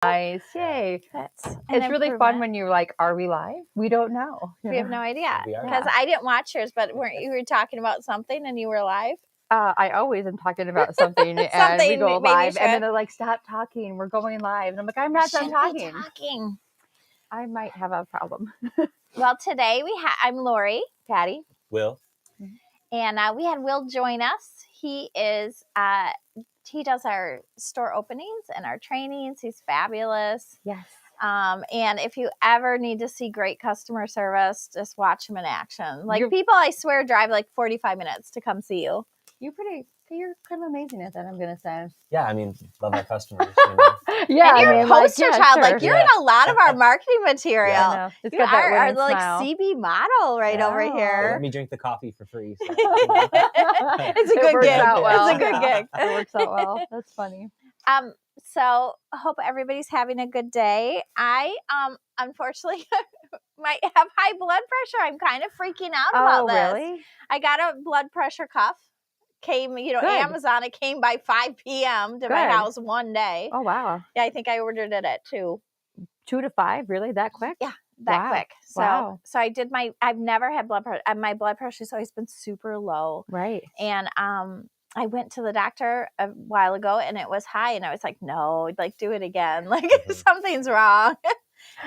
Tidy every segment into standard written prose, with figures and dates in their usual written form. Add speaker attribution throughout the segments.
Speaker 1: Nice. Yay. It's really fun when you're like, are we live? We don't know.
Speaker 2: We have no idea.
Speaker 3: We are.
Speaker 2: Because I didn't watch yours, but weren't you were talking about something and you were live?
Speaker 1: I always am talking about something and we go live and then they're like, stop talking. We're going live. And I'm like, I'm not done talking. I might have a problem.
Speaker 2: Well, today I'm Lori.
Speaker 1: Patty.
Speaker 3: Will.
Speaker 2: And we had Will join us. He does our store openings and our trainings. He's fabulous.
Speaker 1: Yes.
Speaker 2: And if you ever need to see great customer service, just watch him in action. Like people, I swear, drive like 45 minutes to come see you.
Speaker 1: You're kind of amazing at that, I'm going to say.
Speaker 3: Yeah, I mean, love my customers. You know?
Speaker 2: Yeah, and you're a poster child. Sure. Like, you're in a lot of our marketing material.
Speaker 1: Yeah,
Speaker 2: you are our like CB model over here.
Speaker 3: Let me drink the coffee for free. So.
Speaker 2: It's a good gig. It's a good gig.
Speaker 1: It works out well. That's funny.
Speaker 2: So I hope everybody's having a good day. I, unfortunately, might have high blood pressure. I'm kind of freaking out about this.
Speaker 1: Oh, really?
Speaker 2: I got a blood pressure cuff. Came, Amazon. It came by 5 p.m. to my house one day.
Speaker 1: Oh, wow.
Speaker 2: Yeah, I think I ordered it at 2.
Speaker 1: 2 to 5? Really? That quick?
Speaker 2: Yeah, that quick. So, so I did I've never had blood pressure. My blood pressure's always been super low.
Speaker 1: Right.
Speaker 2: And I went to the doctor a while ago and it was high. And I was like, no, like do it again. Like something's wrong.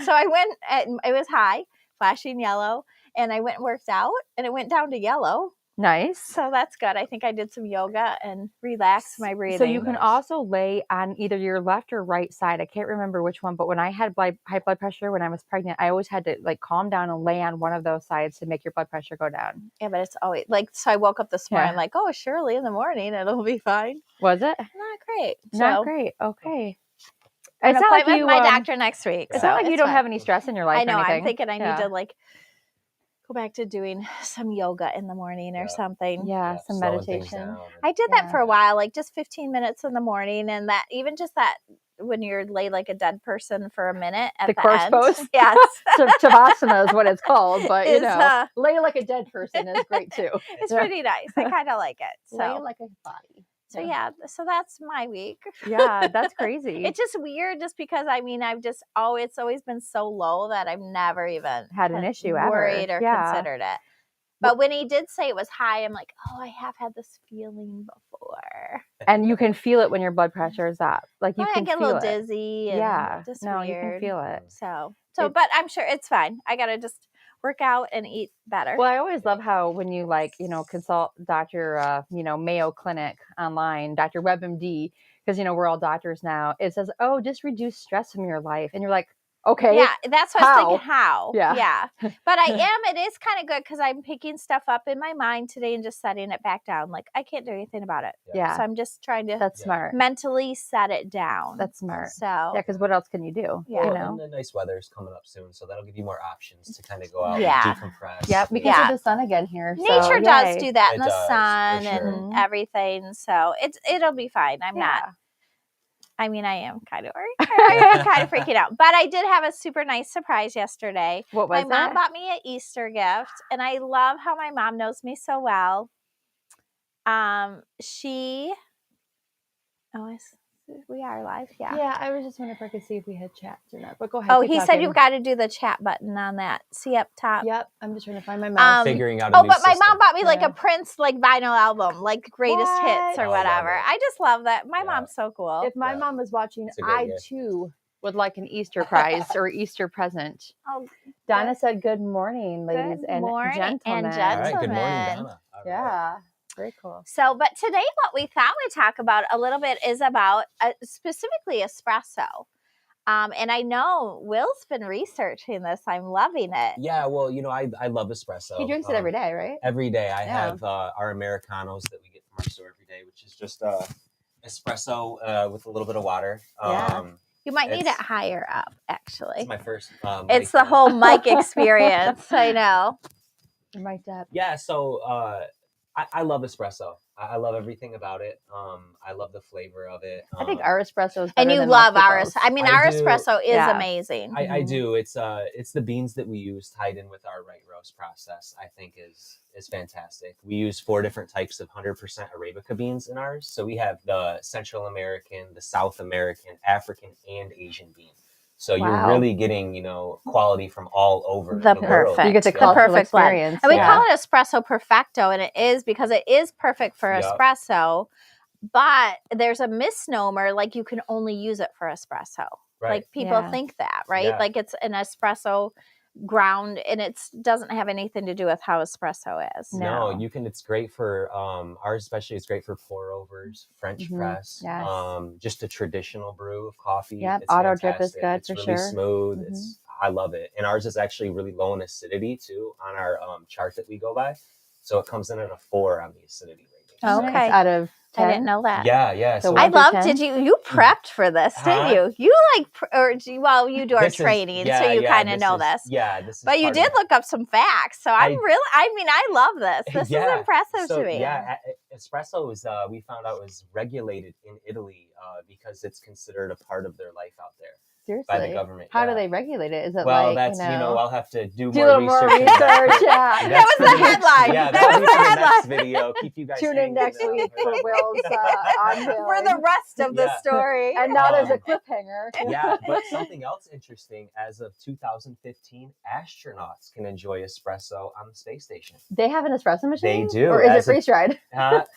Speaker 2: So I went and it was high, flashing yellow. And I went and worked out and it went down to yellow.
Speaker 1: Nice.
Speaker 2: So that's good. I think I did some yoga and relaxed my breathing.
Speaker 1: So you can also lay on either your left or right side. I can't remember which one, but when I had high blood pressure when I was pregnant, I always had to like calm down and lay on one of those sides to make your blood pressure go down.
Speaker 2: Yeah, but it's always like, so I woke up this morning, I'm like, oh, surely in the morning it'll be fine.
Speaker 1: Was it?
Speaker 2: Not great.
Speaker 1: Not great. Okay.
Speaker 2: It's not like with my doctor next week.
Speaker 1: It's not like you don't have any stress in your life.
Speaker 2: I know.
Speaker 1: Or anything.
Speaker 2: I'm thinking I need to like go back to doing some yoga in the morning or something.
Speaker 1: Yeah, some meditation.
Speaker 2: I did that for a while, like just 15 minutes in the morning, and that even just that when you're laid like a dead person for a minute at the
Speaker 1: corpse
Speaker 2: end.
Speaker 1: pose.
Speaker 2: Yes,
Speaker 1: Tavasana is what it's called, but lay like a dead person is great too.
Speaker 2: It's pretty nice. I kind of like it. So
Speaker 1: lay like a body.
Speaker 2: So so that's my week.
Speaker 1: Yeah, that's crazy.
Speaker 2: It's just weird just because it's always been so low that I've never even
Speaker 1: had an issue
Speaker 2: worried or considered it. But when he did say it was high, I'm like, oh, I have had this feeling before.
Speaker 1: And you can feel it when your blood pressure is up. Like you can
Speaker 2: get
Speaker 1: feel
Speaker 2: a little dizzy. And just weird.
Speaker 1: You can feel it.
Speaker 2: So, but I'm sure it's fine. I got to just work out and eat better.
Speaker 1: Well, I always love how when you consult Dr. Mayo Clinic online, Dr. WebMD, because, we're all doctors now. It says, oh, just reduce stress from your life. And you're like, okay.
Speaker 2: Yeah, that's what I was thinking. How?
Speaker 1: Yeah.
Speaker 2: But it is kind of good because I'm picking stuff up in my mind today and just setting it back down. Like I can't do anything about it.
Speaker 1: Yeah.
Speaker 2: So I'm just trying to
Speaker 1: That's smart.
Speaker 2: Mentally set it down.
Speaker 1: That's smart.
Speaker 2: So
Speaker 1: yeah, because what else can you do?
Speaker 2: Yeah.
Speaker 3: And the nice weather is coming up soon, so that'll give you more options to kind of go out and decompress.
Speaker 1: Yeah, because of the sun again here.
Speaker 2: Nature does do that in the sun and everything. So it'll be fine. I'm not. I mean, I am kind of worried. I'm kind of freaking out. But I did have a super nice surprise yesterday.
Speaker 1: What was
Speaker 2: my mom bought me an Easter gift, and I love how my mom knows me so well. We are live,
Speaker 1: Yeah, I was just wondering if I could see if we had chats or not. But go ahead.
Speaker 2: Oh, he said you've got to do the chat button on that. See up top.
Speaker 1: Yep, I'm just trying to find my mouse.
Speaker 3: Figuring out.
Speaker 2: But my mom bought me like a Prince vinyl album, like greatest hits or whatever. I just love that. My mom's so cool.
Speaker 1: If my mom was watching, I too would like an Easter prize or Easter present. Oh, Donna said, "Good morning, ladies and gentlemen."
Speaker 3: All right, good morning, Donna.
Speaker 1: Yeah. Very cool.
Speaker 2: So, but today what we thought we'd talk about a little bit is about specifically espresso. And I know Will's been researching this. I'm loving it.
Speaker 3: Yeah, well, I love espresso.
Speaker 1: He drinks it every day, right?
Speaker 3: Every day. I have our Americanos that we get from our store every day, which is just espresso with a little bit of water.
Speaker 2: You might need it higher up, actually.
Speaker 3: It's my first
Speaker 2: it's the whole mic experience. I know.
Speaker 1: Mic up.
Speaker 3: Yeah, so... I love espresso. I love everything about it. I love the flavor of it.
Speaker 1: I think our espresso is better
Speaker 2: And you
Speaker 1: than
Speaker 2: love
Speaker 1: most
Speaker 2: ours.
Speaker 1: people's.
Speaker 2: I mean,
Speaker 3: I
Speaker 2: our
Speaker 3: do.
Speaker 2: espresso is
Speaker 1: Yeah.
Speaker 2: amazing.
Speaker 3: I do. It's the beans that we use tied in with our right roast process. I think is fantastic. We use 4 different types of 100% Arabica beans in ours. So we have the Central American, the South American, African, and Asian bean. So
Speaker 1: Wow.
Speaker 3: you're really getting, quality from all over
Speaker 2: The
Speaker 3: the world.
Speaker 2: perfect.
Speaker 1: You get the
Speaker 2: The
Speaker 1: cultural
Speaker 2: perfect blend.
Speaker 1: experience.
Speaker 2: And we
Speaker 1: yeah.
Speaker 2: call it espresso perfecto, and it is because it is perfect for
Speaker 3: Yep.
Speaker 2: espresso. But there's a misnomer, like you can only use it for espresso.
Speaker 3: Right.
Speaker 2: Like people
Speaker 1: Yeah.
Speaker 2: think that, right?
Speaker 3: Yeah.
Speaker 2: Like it's an espresso ground, and it doesn't have anything to do with how espresso is.
Speaker 1: No.
Speaker 3: No, it's great for ours especially. It's great for pour overs, French press,
Speaker 1: Yes.
Speaker 3: just a traditional brew of coffee.
Speaker 1: Yep,
Speaker 3: It's
Speaker 1: auto drip is
Speaker 3: fantastic.
Speaker 1: good
Speaker 3: It's
Speaker 1: for
Speaker 3: really
Speaker 1: sure.
Speaker 3: smooth. I love it. And ours is actually really low in acidity too on our chart that we go by. So it comes in at a 4 on the acidity rating.
Speaker 2: Oh,
Speaker 3: So,
Speaker 2: okay.
Speaker 1: Out of 10.
Speaker 2: I didn't know that.
Speaker 3: yeah.
Speaker 1: So
Speaker 3: So
Speaker 2: I
Speaker 1: 1 through
Speaker 2: love.
Speaker 1: 10?
Speaker 2: Did you prepped for this?
Speaker 3: Huh?
Speaker 2: Did you? You you do our
Speaker 3: this is-
Speaker 2: training,
Speaker 3: yeah,
Speaker 2: so you
Speaker 3: yeah,
Speaker 2: kind of know this.
Speaker 3: Yeah, this is
Speaker 2: But you
Speaker 3: part
Speaker 2: did
Speaker 3: of-
Speaker 2: look up some facts, so I love this. This is impressive
Speaker 3: so,
Speaker 2: to me.
Speaker 3: Yeah, espresso is we found out was regulated in Italy because it's considered a part of their life out there
Speaker 1: Seriously.
Speaker 3: by the government.
Speaker 1: How
Speaker 3: yeah.
Speaker 1: do they regulate it? Is it
Speaker 3: Well,
Speaker 1: like,
Speaker 3: that's I'll have to do
Speaker 1: a
Speaker 3: more
Speaker 1: little more
Speaker 3: research.
Speaker 1: research? Yeah.
Speaker 2: That was the headline.
Speaker 3: Yeah,
Speaker 2: That was
Speaker 3: that'll be
Speaker 2: the
Speaker 3: for the next
Speaker 2: headline.
Speaker 3: video. Keep you guys
Speaker 1: Tune in
Speaker 3: hanging
Speaker 1: next
Speaker 3: there.
Speaker 1: week for Will's unveiling.
Speaker 2: For the rest of the
Speaker 3: Yeah.
Speaker 2: story.
Speaker 1: And now there's a cliffhanger.
Speaker 3: Yeah, but something else interesting, as of 2015, astronauts can enjoy espresso on the space station.
Speaker 1: They have an espresso machine?
Speaker 3: They do.
Speaker 1: Or is it
Speaker 3: as of-
Speaker 1: freeze dried?
Speaker 3: I had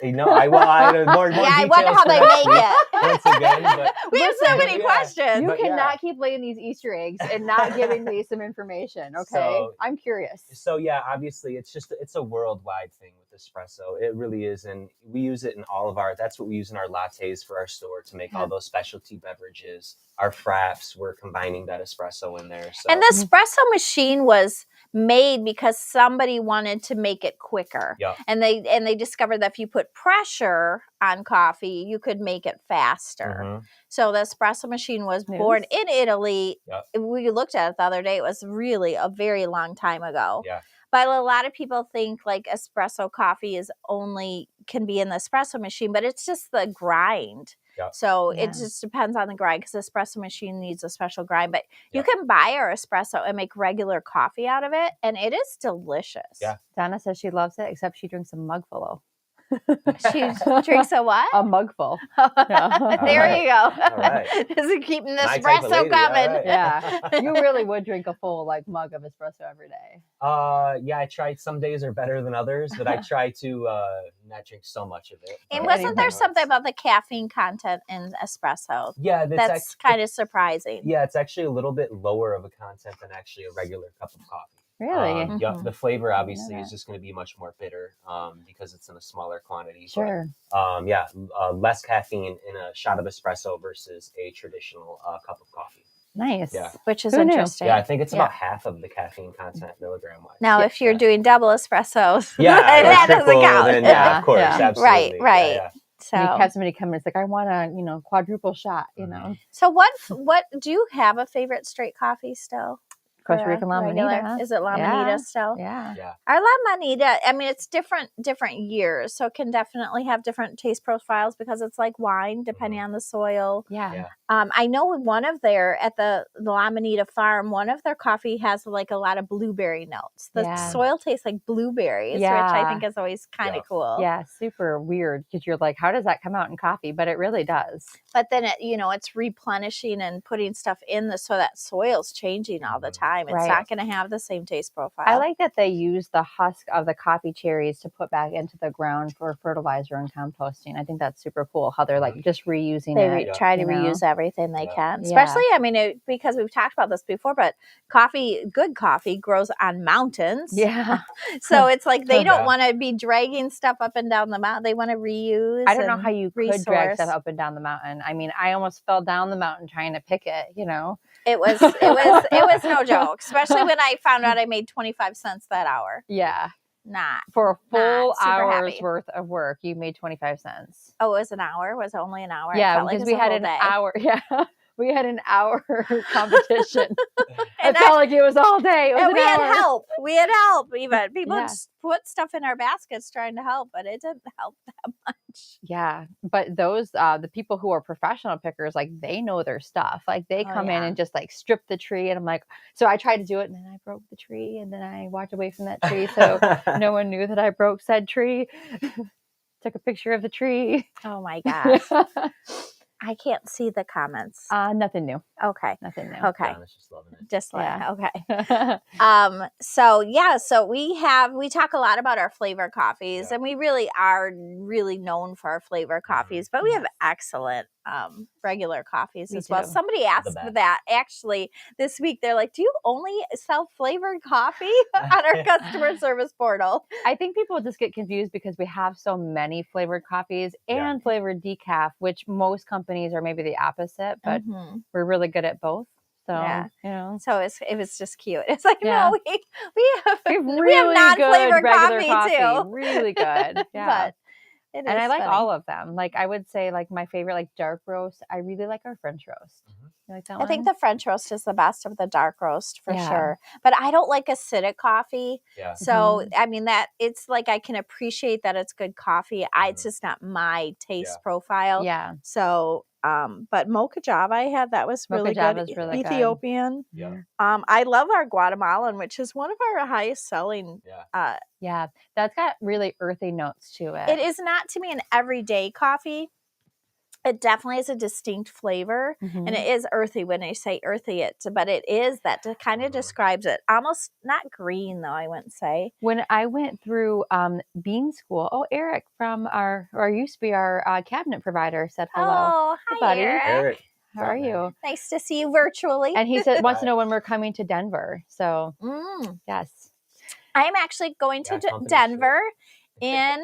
Speaker 3: more
Speaker 2: Yeah, I
Speaker 3: details
Speaker 2: wonder how
Speaker 3: for
Speaker 2: they
Speaker 3: next
Speaker 2: make
Speaker 3: week,
Speaker 2: it.
Speaker 3: once again, but
Speaker 2: We have so many
Speaker 3: Yeah.
Speaker 2: questions.
Speaker 1: You
Speaker 3: But
Speaker 1: cannot keep laying these Easter eggs and not giving me some information, okay?
Speaker 3: So-
Speaker 1: I'm curious.
Speaker 3: So yeah, obviously it's a worldwide thing with espresso. It really is, and we use it in all of that's what we use in our lattes for our store to make all those specialty beverages. Our fraps, we're combining that espresso in there. So
Speaker 2: And the espresso machine was made because somebody wanted to make it quicker.
Speaker 3: Yeah.
Speaker 2: And they discovered that if you put pressure on coffee, you could make it faster.
Speaker 3: Mhm.
Speaker 2: So the espresso machine was
Speaker 1: News.
Speaker 2: born in Italy.
Speaker 3: Yep.
Speaker 2: We looked at it the other day. It was really a very long time ago.
Speaker 3: Yeah.
Speaker 2: But a lot of people think like espresso coffee can be in the espresso machine, but it's just the grind.
Speaker 3: Yep.
Speaker 2: So
Speaker 1: Yeah.
Speaker 2: it just depends on the grind, because the espresso machine needs a special grind. But you
Speaker 3: Yep.
Speaker 2: can buy our espresso and make regular coffee out of it, and it is delicious.
Speaker 3: Yeah.
Speaker 1: Donna says she loves it, except she drinks a mugful.
Speaker 2: She drinks a what?
Speaker 1: A mugful. Yeah.
Speaker 2: There
Speaker 3: All
Speaker 2: you go.
Speaker 3: All right.
Speaker 2: This is keeping the
Speaker 3: My type of
Speaker 2: espresso
Speaker 3: lady, all
Speaker 2: coming.
Speaker 3: right.
Speaker 1: Yeah. You really would drink a full mug of espresso every day.
Speaker 3: Yeah, I tried. Some days are better than others, but I try to not drink so much of it.
Speaker 2: And
Speaker 3: But,
Speaker 2: wasn't there something about the caffeine content in espresso?
Speaker 3: Yeah,
Speaker 2: That's kind of surprising.
Speaker 3: Yeah, it's actually a little bit lower of a content than actually a regular cup of coffee.
Speaker 1: Really?
Speaker 3: Yeah,
Speaker 2: Mhm.
Speaker 3: the flavor obviously
Speaker 1: that.
Speaker 3: is just going to be much more bitter because it's in a smaller quantity.
Speaker 1: Sure.
Speaker 3: But, less caffeine in a shot of espresso versus a traditional cup of coffee.
Speaker 1: Nice.
Speaker 3: Yeah.
Speaker 2: Which is
Speaker 1: Who knew?
Speaker 2: interesting.
Speaker 3: Yeah, I think it's
Speaker 1: Yeah.
Speaker 3: about half of the caffeine content milligram wise.
Speaker 2: Now, if you're doing double espressos,
Speaker 3: yeah,
Speaker 2: that doesn't
Speaker 3: triple,
Speaker 2: count.
Speaker 3: then
Speaker 1: Yeah,
Speaker 3: of course,
Speaker 1: yeah.
Speaker 3: absolutely.
Speaker 2: Right.
Speaker 3: Yeah.
Speaker 2: So,
Speaker 1: And you have somebody come in, it's like, I want a, quadruple shot,
Speaker 2: so what do you have a favorite straight coffee still?
Speaker 1: Costa
Speaker 2: For a
Speaker 1: Rican
Speaker 2: regular?
Speaker 1: Lamanita.
Speaker 2: Is it Lamanita
Speaker 1: Yeah.
Speaker 2: still?
Speaker 1: Yeah.
Speaker 2: Our Lamanita, I mean, it's different years, so it can definitely have different taste profiles because it's like wine, depending on the soil.
Speaker 1: Yeah.
Speaker 2: I know one of at the Lamanita farm, one of their coffee has like a lot of blueberry notes. The
Speaker 1: Yeah.
Speaker 2: soil tastes like blueberries, which
Speaker 1: Yeah.
Speaker 2: I think is always kind of cool.
Speaker 1: Yeah. Super weird because you're like, how does that come out in coffee? But it really does.
Speaker 2: But then it's replenishing and putting stuff in so that soil's changing all the time. It's
Speaker 1: Right.
Speaker 2: not going to have the same taste profile.
Speaker 1: I like that they use the husk of the coffee cherries to put back into the ground for fertilizer and composting. I think that's super cool how they're like just reusing
Speaker 2: They
Speaker 1: it.
Speaker 2: try to
Speaker 1: you know?
Speaker 2: reuse everything they can,
Speaker 1: Yeah.
Speaker 2: especially, I mean, because we've talked about this before, but good coffee grows on mountains.
Speaker 1: Yeah.
Speaker 2: So it's like they don't
Speaker 3: Yeah.
Speaker 2: want to be dragging stuff up and down the mountain. They want to reuse.
Speaker 1: I don't know
Speaker 2: and
Speaker 1: how you could
Speaker 2: resource.
Speaker 1: drag stuff up and down the mountain. I mean, I almost fell down the mountain trying to pick it,
Speaker 2: It was no joke, especially when I found out I made 25 cents that hour.
Speaker 1: Yeah.
Speaker 2: Not.
Speaker 1: For a full
Speaker 2: Not super
Speaker 1: hour's
Speaker 2: happy.
Speaker 1: worth of work, you made 25 cents.
Speaker 2: Oh, it was an hour? Was it only an hour? I
Speaker 1: Yeah,
Speaker 2: felt like
Speaker 1: because
Speaker 2: it was
Speaker 1: we
Speaker 2: a
Speaker 1: had
Speaker 2: whole
Speaker 1: an
Speaker 2: day.
Speaker 1: hour. Yeah. We had an hour competition.
Speaker 2: And
Speaker 1: I felt like it was all day. It was
Speaker 2: and
Speaker 1: an
Speaker 2: we had
Speaker 1: hour.
Speaker 2: help. We had help. Even people
Speaker 1: Yeah.
Speaker 2: put stuff in our baskets trying to help, but it didn't help that much.
Speaker 1: Yeah, but those the people who are professional pickers, like they know their stuff. Like they
Speaker 2: Oh,
Speaker 1: come in
Speaker 2: yeah.
Speaker 1: and just like strip the tree, and I'm like, so I tried to do it, and then I broke the tree, and then I walked away from that tree, so no one knew that I broke said tree. Took a picture of the tree.
Speaker 2: Oh my gosh. I can't see the comments.
Speaker 1: Nothing new.
Speaker 2: Okay.
Speaker 1: Nothing new.
Speaker 2: Okay.
Speaker 3: Donna's just loving it.
Speaker 2: Just like,
Speaker 1: Yeah.
Speaker 2: okay. So we talk a lot about our flavor coffees, and we really are really known for our flavor coffees, but we have excellent regular coffees
Speaker 1: We
Speaker 2: as well.
Speaker 1: do.
Speaker 2: Somebody asked
Speaker 3: best.
Speaker 2: that actually this week. They're like, do you only sell flavored coffee on our customer service portal?
Speaker 1: I think people just get confused because we have so many flavored coffees
Speaker 3: Yeah.
Speaker 1: and flavored decaf, which most companies are maybe the opposite, but
Speaker 2: Mhm.
Speaker 1: we're really good at both. So,
Speaker 2: Yeah.
Speaker 1: you know.
Speaker 2: So it was just cute. It's like,
Speaker 1: Yeah.
Speaker 2: no, we have
Speaker 1: Really
Speaker 2: non-flavored
Speaker 1: good regular
Speaker 2: coffee too.
Speaker 1: Really good. Yeah.
Speaker 2: But it is
Speaker 1: And I like
Speaker 2: funny.
Speaker 1: all of them. Like I would say like my favorite, like dark roast. I really like our French roast.
Speaker 3: Mhm.
Speaker 1: You like that
Speaker 2: I think
Speaker 1: one?
Speaker 2: the French roast is the best of the dark roast for
Speaker 1: Yeah.
Speaker 2: sure. But I don't like acidic coffee.
Speaker 3: Yeah.
Speaker 2: So, I mean, that it's like I can appreciate that it's good coffee. It's just not my taste
Speaker 3: Yeah.
Speaker 2: profile.
Speaker 1: Yeah.
Speaker 2: So, but Mocha Java I had, that was
Speaker 1: Mocha
Speaker 2: really
Speaker 1: Java
Speaker 2: good.
Speaker 1: is really good.
Speaker 2: Ethiopian.
Speaker 3: Yeah.
Speaker 2: I love our Guatemalan, which is one of our highest selling.
Speaker 3: Yeah.
Speaker 1: Yeah. That's got really earthy notes to it.
Speaker 2: It is not to me an everyday coffee. It definitely has a distinct flavor,
Speaker 1: Mhm.
Speaker 2: and it is earthy when I say earthy. But it is that kind of describes it. Almost not green though, I wouldn't say.
Speaker 1: When I went through bean school, Eric from used to be our cabinet provider said hello.
Speaker 2: Oh, hi,
Speaker 1: buddy.
Speaker 2: Eric.
Speaker 1: How are you?
Speaker 2: Nice to see you virtually.
Speaker 1: And he said wants to know when we're coming to Denver. So yes,
Speaker 2: I'm actually going to
Speaker 3: company
Speaker 2: Denver in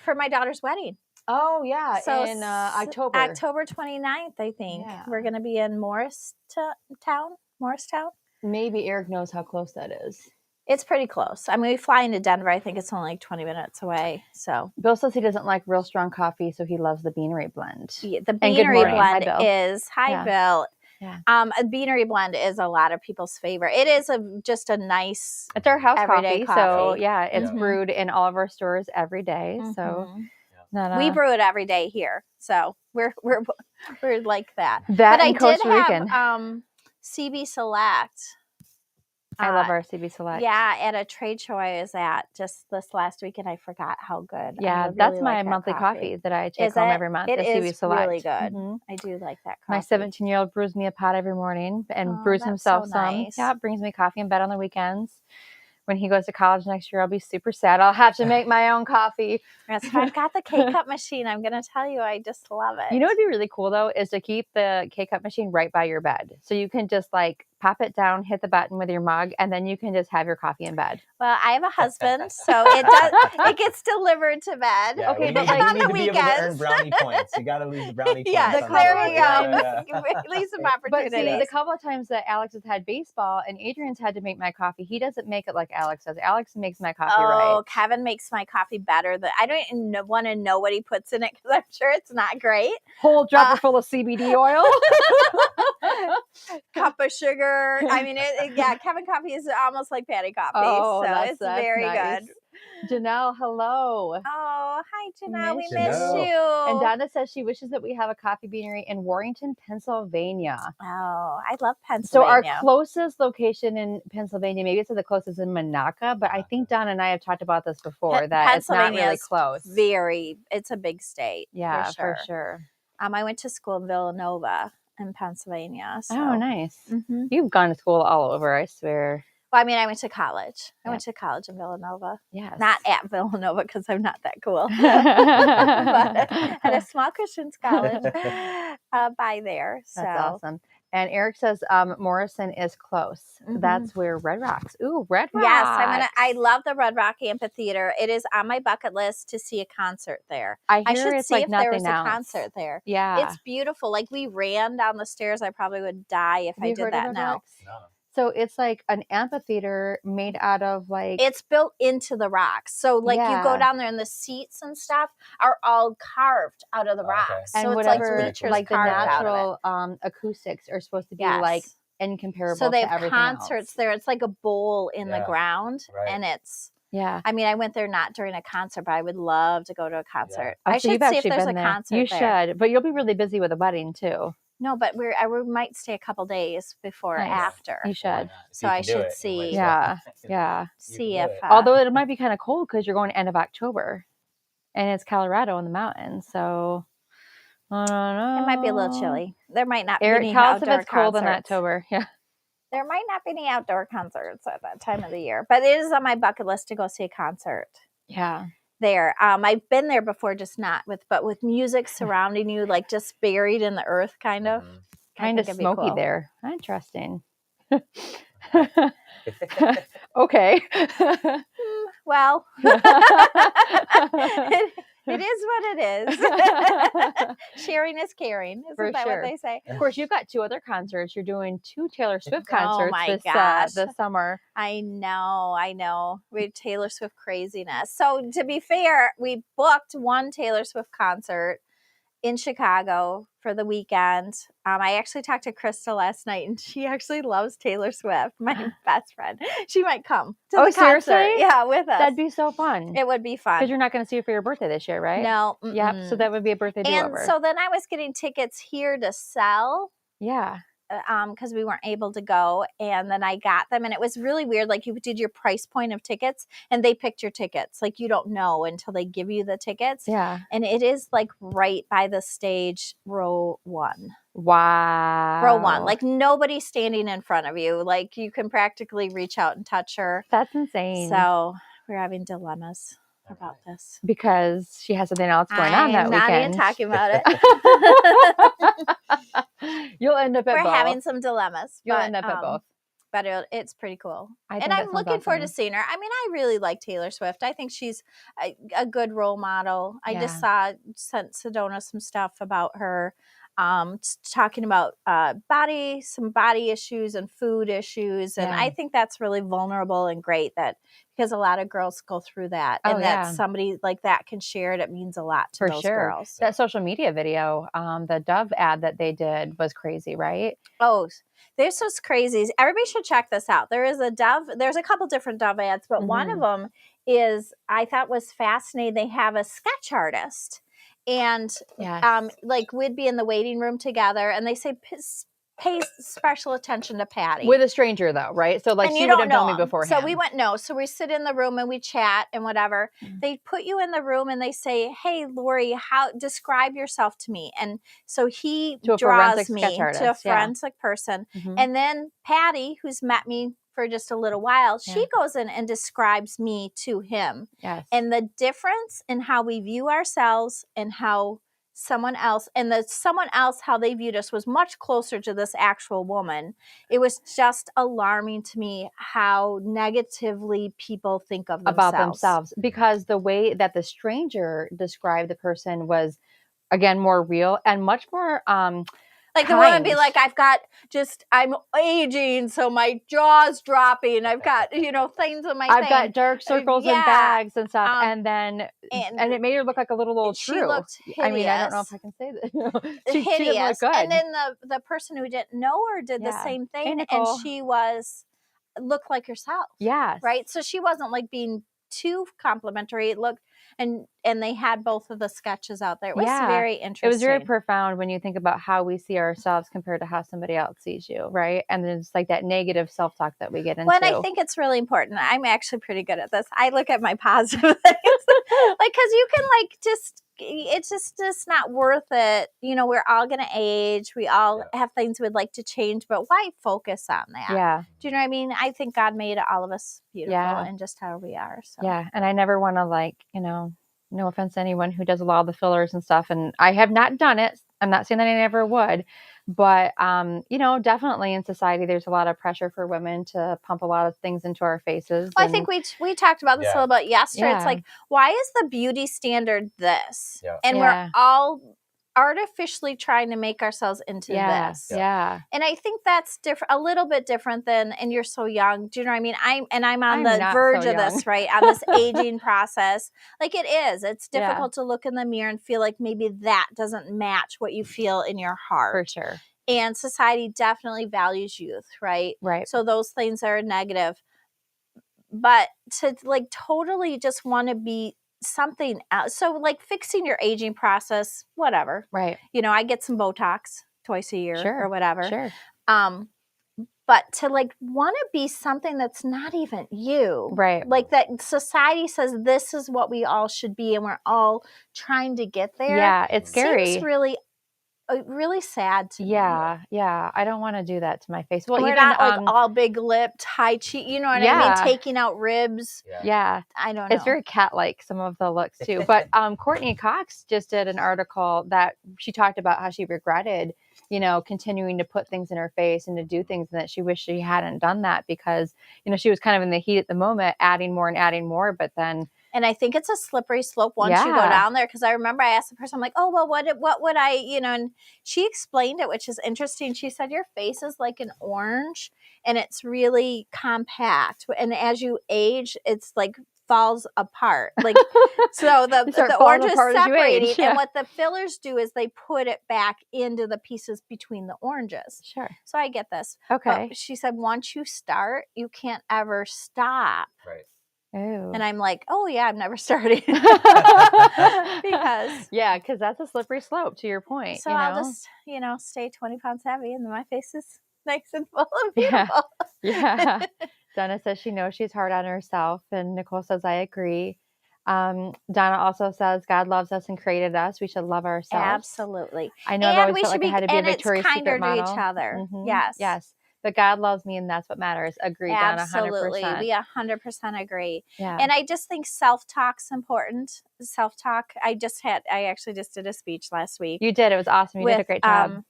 Speaker 2: for my daughter's wedding.
Speaker 1: Oh yeah,
Speaker 2: So
Speaker 1: in October.
Speaker 2: October 29th, I think.
Speaker 1: Yeah.
Speaker 2: We're going to be in Morristown.
Speaker 1: Maybe Eric knows how close that is.
Speaker 2: It's pretty close. I mean, we fly into Denver. I think it's only like 20 minutes away. So
Speaker 1: Bill says he doesn't like real strong coffee, so he loves the Beanery blend.
Speaker 2: yeah, the
Speaker 1: And good
Speaker 2: Beanery
Speaker 1: morning.
Speaker 2: blend
Speaker 1: Hi, Bill.
Speaker 2: is
Speaker 1: Yeah.
Speaker 2: Bill.
Speaker 1: Yeah.
Speaker 2: A Beanery blend is a lot of people's favorite. It is just a nice.
Speaker 1: It's our house
Speaker 2: Everyday
Speaker 1: coffee, so
Speaker 2: coffee.
Speaker 1: yeah, it's
Speaker 2: Mhm.
Speaker 1: brewed in all of our stores every day. So not
Speaker 2: We brew it every day here, so we're like that.
Speaker 1: that
Speaker 2: But I
Speaker 1: and Costa
Speaker 2: did
Speaker 1: Rican.
Speaker 2: have CB Select.
Speaker 1: I love our CB Select.
Speaker 2: Yeah, at a trade show I was at just this last week, and I forgot how good.
Speaker 1: Yeah,
Speaker 2: I really
Speaker 1: that's my
Speaker 2: like that
Speaker 1: monthly coffee that I take
Speaker 2: Is
Speaker 1: home
Speaker 2: it?
Speaker 1: every month.
Speaker 2: It
Speaker 1: the CB
Speaker 2: is
Speaker 1: Select.
Speaker 2: really good.
Speaker 1: Mhm.
Speaker 2: I do like that coffee.
Speaker 1: My 17-year-old brews me a pot every morning and
Speaker 2: Oh,
Speaker 1: brews
Speaker 2: that's
Speaker 1: himself
Speaker 2: so
Speaker 1: some.
Speaker 2: nice.
Speaker 1: Yeah, brings me coffee in bed on the weekends. When he goes to college next year, I'll be super sad. I'll have to make my own coffee.
Speaker 2: Yes, I've got the K-Cup machine. I'm going to tell you, I just love it.
Speaker 1: You know what would be really cool, though, is to keep the K-Cup machine right by your bed. So you can just, like, pop it down, hit the button with your mug, and then you can just have your coffee in bed.
Speaker 2: Well, I have a husband, so it gets delivered to bed.
Speaker 3: Yeah,
Speaker 1: Okay,
Speaker 3: we
Speaker 1: but
Speaker 3: need,
Speaker 1: like
Speaker 3: we
Speaker 2: on
Speaker 3: need
Speaker 2: the
Speaker 3: to be able to earn
Speaker 2: weekends.
Speaker 3: brownie points. You got to lose the brownie points.
Speaker 2: Yes,
Speaker 3: on
Speaker 2: there
Speaker 3: that
Speaker 2: we
Speaker 3: one.
Speaker 2: go.
Speaker 3: Yeah.
Speaker 2: Leave some
Speaker 1: But
Speaker 2: opportunities.
Speaker 1: see, the couple of times that Alex has had baseball and Adrian's had to make my coffee, he doesn't make it like Alex does. Alex makes my coffee right.
Speaker 2: Kevin makes my coffee better. I don't even want to know what he puts in it because I'm sure it's not great.
Speaker 1: Whole dropper full of CBD oil.
Speaker 2: Cup of sugar. I mean, Kevin coffee is almost like Patty coffee.
Speaker 1: Oh,
Speaker 2: so
Speaker 1: that's
Speaker 2: it's very
Speaker 1: nice.
Speaker 2: good.
Speaker 1: Janelle, hello.
Speaker 2: Oh, hi, Janelle. We
Speaker 1: Miss
Speaker 2: miss
Speaker 3: you.
Speaker 2: you.
Speaker 1: And Donna says she wishes that we have a coffee beanery in Warrington, Pennsylvania.
Speaker 2: Oh, I love
Speaker 1: So
Speaker 2: Pennsylvania.
Speaker 1: our closest location in Pennsylvania, maybe it's the closest in Monaca, but I think Donna and I have talked about this before, that it's not
Speaker 2: Pennsylvania
Speaker 1: really
Speaker 2: is
Speaker 1: close.
Speaker 2: It's a big state.
Speaker 1: Yeah,
Speaker 2: for
Speaker 1: sure.
Speaker 2: I went to school in Villanova in Pennsylvania. So.
Speaker 1: Oh, nice.
Speaker 2: Mm-hmm.
Speaker 1: You've gone to school all over, I swear.
Speaker 2: Well, I mean, I went to college. I
Speaker 1: Yep.
Speaker 2: went to college in Villanova.
Speaker 1: Yes.
Speaker 2: Not at Villanova because I'm not that cool. But at a small Christian college by there. So.
Speaker 1: That's awesome. And Eric says Morrison is close.
Speaker 2: Mhm.
Speaker 1: That's where Red Rocks. Ooh, Red Rocks.
Speaker 2: Yes, I love the Red Rock Amphitheater. It is on my bucket list to see a concert there.
Speaker 1: I
Speaker 2: I
Speaker 1: hear
Speaker 2: should
Speaker 1: it's
Speaker 2: see
Speaker 1: like
Speaker 2: if there
Speaker 1: nothing
Speaker 2: was
Speaker 1: else.
Speaker 2: a concert there.
Speaker 1: Yeah.
Speaker 2: It's beautiful. Like we ran down the stairs. I probably would die if
Speaker 1: Have
Speaker 2: I
Speaker 1: you
Speaker 2: did
Speaker 1: heard of
Speaker 2: that
Speaker 1: Red
Speaker 2: now.
Speaker 1: Rocks?
Speaker 3: No.
Speaker 1: So it's like an amphitheater made out of like
Speaker 2: It's built into the rocks. So like you go
Speaker 1: Yeah.
Speaker 2: down there and the seats and stuff are all carved out of the
Speaker 3: Okay.
Speaker 2: rocks.
Speaker 1: and
Speaker 2: So it's like
Speaker 1: whatever
Speaker 2: bleachers
Speaker 1: like the
Speaker 2: carved out of it.
Speaker 1: natural acoustics are supposed to be like
Speaker 2: Yes.
Speaker 1: incomparable
Speaker 2: So they
Speaker 1: to
Speaker 2: have
Speaker 1: everything
Speaker 2: concerts
Speaker 1: else.
Speaker 2: there. It's like a bowl in the
Speaker 3: Yeah.
Speaker 2: ground,
Speaker 3: Right.
Speaker 2: and it's.
Speaker 1: Yeah.
Speaker 2: I mean, I went there not during a concert, but I would love to go to a concert.
Speaker 1: Oh,
Speaker 2: I
Speaker 1: so
Speaker 2: should
Speaker 1: you've
Speaker 2: see if
Speaker 1: actually
Speaker 2: there's a
Speaker 1: been there.
Speaker 2: concert
Speaker 1: You
Speaker 2: there.
Speaker 1: should, but you'll be really busy with a wedding too.
Speaker 2: No, but we might stay a couple days before
Speaker 1: Nice.
Speaker 2: after.
Speaker 1: You
Speaker 3: Why
Speaker 1: should.
Speaker 3: not? If
Speaker 2: So
Speaker 3: you
Speaker 2: I
Speaker 3: can do
Speaker 2: should
Speaker 3: it, you might
Speaker 2: see.
Speaker 3: as
Speaker 1: Yeah.
Speaker 3: well.
Speaker 1: Yeah.
Speaker 3: You
Speaker 2: See
Speaker 3: can
Speaker 2: if
Speaker 3: do it.
Speaker 1: Although it might be kind of cold because you're going end of October, and it's Colorado in the mountains, so I don't know.
Speaker 2: it might be a little chilly. There might not be
Speaker 1: Eric,
Speaker 2: any
Speaker 1: tell us if
Speaker 2: outdoor
Speaker 1: it's cold in
Speaker 2: concerts.
Speaker 1: October. Yeah.
Speaker 2: There might not be any outdoor concerts at that time of the year, but it is on my bucket list to go see a concert
Speaker 1: Yeah.
Speaker 2: there. I've been there before, just not with music surrounding you, like just buried in the earth, kind of.
Speaker 3: Mhm.
Speaker 1: Kind of
Speaker 2: think it'd be
Speaker 1: smoky
Speaker 2: cool.
Speaker 1: there. Interesting. Okay.
Speaker 2: Well, it is what it is. Sharing is caring. Isn't
Speaker 1: For
Speaker 2: that
Speaker 1: sure.
Speaker 2: what they say?
Speaker 1: Of course, you've got 2 other concerts. You're doing 2 Taylor Swift concerts
Speaker 2: my gosh.
Speaker 1: this summer.
Speaker 2: I know. We Taylor Swift craziness. So to be fair, we booked one Taylor Swift concert in Chicago for the weekend. I actually talked to Krista last night, and she actually loves Taylor Swift, my best friend. She might come to the concert.
Speaker 1: Seriously?
Speaker 2: Yeah, with us.
Speaker 1: That'd be so fun.
Speaker 2: It would be fun.
Speaker 1: Because you're not going to see her for your birthday this year, right?
Speaker 2: No.
Speaker 1: Yep. So that would be a birthday
Speaker 2: And
Speaker 1: do-over.
Speaker 2: so then I was getting tickets here to sell.
Speaker 1: Yeah.
Speaker 2: Because we weren't able to go, and then I got them, and it was really weird. Like, you did your price point of tickets, and they picked your tickets. Like, you don't know until they give you the tickets.
Speaker 1: Yeah.
Speaker 2: And it is like right by the stage, row 1.
Speaker 1: Wow.
Speaker 2: Row 1. Like, nobody's standing in front of you. Like, you can practically reach out and touch her.
Speaker 1: That's insane.
Speaker 2: So we're having dilemmas about this.
Speaker 1: Because she has something else going on that
Speaker 2: I'm not even
Speaker 1: weekend.
Speaker 2: talking about it.
Speaker 1: You'll end up at
Speaker 2: We're
Speaker 1: both.
Speaker 2: having some dilemmas.
Speaker 1: You'll end up at both.
Speaker 2: But it's pretty cool.
Speaker 1: I
Speaker 2: And
Speaker 1: think that
Speaker 2: I'm
Speaker 1: sounds
Speaker 2: looking forward to
Speaker 1: awesome.
Speaker 2: seeing her. I mean, I really like Taylor Swift. I think she's a good role model. I just sent Sedona some stuff about her, talking about some body issues and food issues. And I think that's really vulnerable and great, that because a lot of girls go through that, and that somebody like that can share it. It means a lot to those girls.
Speaker 1: That social media video, the Dove ad that they did was crazy, right?
Speaker 2: Oh, this was crazy. Everybody should check this out. There's a couple different Dove ads, but one of them I thought was fascinating. They have a sketch artist, and like we'd be in the waiting room together, and they say pay special attention to Patty.
Speaker 1: With a stranger though, right? So like, she would have known me beforehand.
Speaker 2: So we so we sit in the room and we chat and whatever. They put you in the room and they say, "Hey, Lori, describe yourself to me." And so he draws me to a forensic person. And then Patty, who's met me for just a little while, she goes in and describes me to him.
Speaker 1: Yes.
Speaker 2: And the difference in how we view ourselves and how someone else, how they viewed us, was much closer to this actual woman. It was just alarming to me how negatively people think of themselves.
Speaker 1: About themselves, because the way that the stranger described the person was, again, more real and much more
Speaker 2: like the woman be like, I'm aging, so my jaw's dropping. I've got, things on my
Speaker 1: I've got dark circles and bags and stuff. And it made her look like a little old
Speaker 2: she
Speaker 1: shrew.
Speaker 2: Looked hideous.
Speaker 1: I mean, I don't know if I can say that. She
Speaker 2: hideous.
Speaker 1: didn't look good.
Speaker 2: And then the person who didn't know her did the same thing.
Speaker 1: Hey,
Speaker 2: and she looked like herself.
Speaker 1: Yes.
Speaker 2: Right? So she wasn't like being too complimentary. It looked, and they had both of the sketches out there. It was very interesting.
Speaker 1: It was very profound when you think about how we see ourselves compared to how somebody else sees you, right? And then it's like that negative self-talk that we get into.
Speaker 2: Well, and I think it's really important. I'm actually pretty good at this. I look at my positive things. Like, because you can it's just not worth it. We're all going to age. We all have things we'd like to change, but why focus on that?
Speaker 1: Yeah.
Speaker 2: Do you know what I mean? I think God made all of us beautiful and just how we are. So.
Speaker 1: Yeah. And I never want to no offense to anyone who does a lot of the fillers and stuff. And I have not done it. I'm not saying that I never would, but, definitely in society, there's a lot of pressure for women to pump a lot of things into our faces.
Speaker 2: Well, I think we talked about this a little bit yesterday. It's like, why is the beauty standard this?
Speaker 1: Yeah.
Speaker 2: And we're all artificially trying to make ourselves into this.
Speaker 1: Yeah.
Speaker 2: And I think that's different, a little bit different than, and you're so young. Do you know what I mean? I'm on
Speaker 1: I'm
Speaker 2: the
Speaker 1: not
Speaker 2: verge
Speaker 1: so
Speaker 2: of
Speaker 1: young.
Speaker 2: this, right? On this aging process. Like it is. It's
Speaker 1: Yeah.
Speaker 2: difficult to look in the mirror and feel like maybe that doesn't match what you feel in your heart.
Speaker 1: For sure.
Speaker 2: And society definitely values youth, right?
Speaker 1: Right.
Speaker 2: So those things are negative. But to like totally just want to be something else. So like fixing your aging process, whatever.
Speaker 1: Right.
Speaker 2: You know, I get some Botox twice a year
Speaker 1: Sure.
Speaker 2: or whatever.
Speaker 1: Sure.
Speaker 2: But to like want to be something that's not even you.
Speaker 1: Right.
Speaker 2: Like that society says this is what we all should be and we're all trying to get there.
Speaker 1: Yeah, it's scary.
Speaker 2: Seems really sad to me.
Speaker 1: Yeah. I don't want to do that to my face. Well,
Speaker 2: We're
Speaker 1: even
Speaker 2: not like all big lipped, high cheek, you know what I mean? Taking out ribs.
Speaker 1: Yeah.
Speaker 2: I don't know.
Speaker 1: It's very cat-like, some of the looks too. But Courtney Cox just did an article that she talked about how she regretted, you know, continuing to put things in her face and to do things, and that she wished she hadn't done that because, you know, she was kind of in the heat at the moment, adding more, but then.
Speaker 2: And I think it's a slippery slope once you go down there. Because I remember I asked the person, I'm like, oh, well, what would I, you know, and she explained it, which is interesting. She said, your face is like an orange and it's really compact. And as you age, it's like falls apart. Like, so the orange is separating. And what the fillers do is they put it back into the pieces between the oranges.
Speaker 1: Sure.
Speaker 2: So I get this.
Speaker 1: Okay.
Speaker 2: But she said, once you start, you can't ever stop.
Speaker 3: Right.
Speaker 1: Ooh.
Speaker 2: And I'm like, oh yeah, I'm never starting. because
Speaker 1: that's a slippery slope to your point.
Speaker 2: So
Speaker 1: you know?
Speaker 2: I'll just, you know, stay 20 pounds heavy and then my face is nice and full and beautiful.
Speaker 1: Yeah. Donna says she knows she's hard on herself, and Nicole says I agree. Donna also says God loves us and created us. We should love ourselves.
Speaker 2: Absolutely.
Speaker 1: I know I've always felt like I had to be a Victoria's Secret model.
Speaker 2: Kinder to each other.
Speaker 1: Mm-hmm.
Speaker 2: Yes.
Speaker 1: But God loves me, and that's what matters. Agree, Donna, 100%.
Speaker 2: Absolutely. We 100% agree.
Speaker 1: Yeah.
Speaker 2: And I just think self-talk's important. Self-talk. I actually just did a speech last week.
Speaker 1: You did. It was awesome. You did a great job.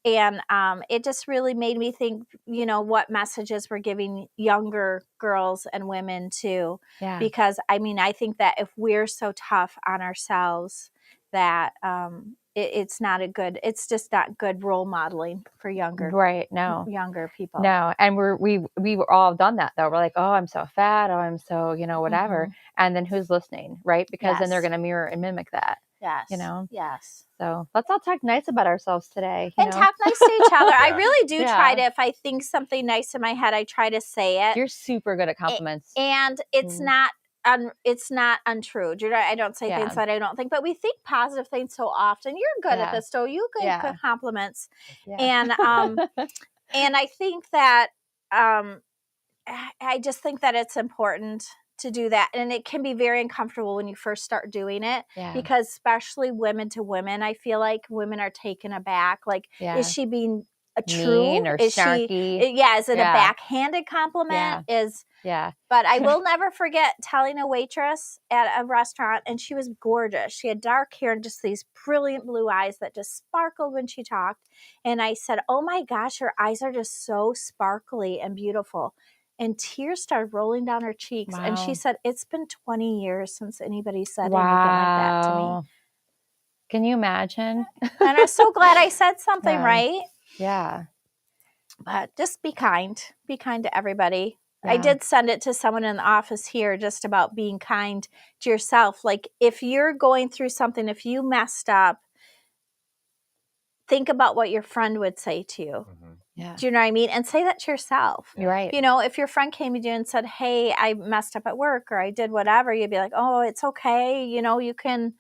Speaker 2: And it just really made me think, you know, what messages we're giving younger girls and women too.
Speaker 1: Yeah.
Speaker 2: Because, I mean, I think that if we're so tough on ourselves that it's just not good role modeling for younger people.
Speaker 1: No. And we were all done that though. We're like, oh, I'm so fat. Oh, I'm so, you know, whatever. Mm-hmm. And then who's listening, right? Because then they're going to mirror and mimic that.
Speaker 2: Yes.
Speaker 1: You know?
Speaker 2: Yes.
Speaker 1: So let's all talk nice about ourselves today.
Speaker 2: And talk nice to each other. I really do try to, if I think something nice in my head, I try to say it.
Speaker 1: You're super good at compliments.
Speaker 2: And it's not untrue. I don't say things that I don't think, but we think positive things so often. You're good at this, though. You good compliments. Yeah. And and I think that I just think that it's important to do that. And it can be very uncomfortable when you first start doing it because especially women to women, I feel like women are taken aback. Like, is she being true?
Speaker 1: Mean or snarky?
Speaker 2: Is it a backhanded compliment? But I will never forget telling a waitress at a restaurant, and she was gorgeous. She had dark hair and just these brilliant blue eyes that just sparkled when she talked. And I said, oh my gosh, her eyes are just so sparkly and beautiful. And tears started rolling down her cheeks. Wow. And she said, it's been 20 years since anybody said anything like that to me.
Speaker 1: Can you imagine?
Speaker 2: And I'm so glad I said something right.
Speaker 1: Yeah.
Speaker 2: But just be kind. Be kind to everybody. Yeah. I did send it to someone in the office here just about being kind to yourself. Like if you're going through something, if you messed up, think about what your friend would say to you. Mm-hmm.
Speaker 1: Yeah.
Speaker 2: Do you know what I mean? And say that to yourself.
Speaker 1: You're right.
Speaker 2: You know, if your friend came to you and said, hey, I messed up at work or I did whatever, you'd be like, oh, it's okay. You know, you can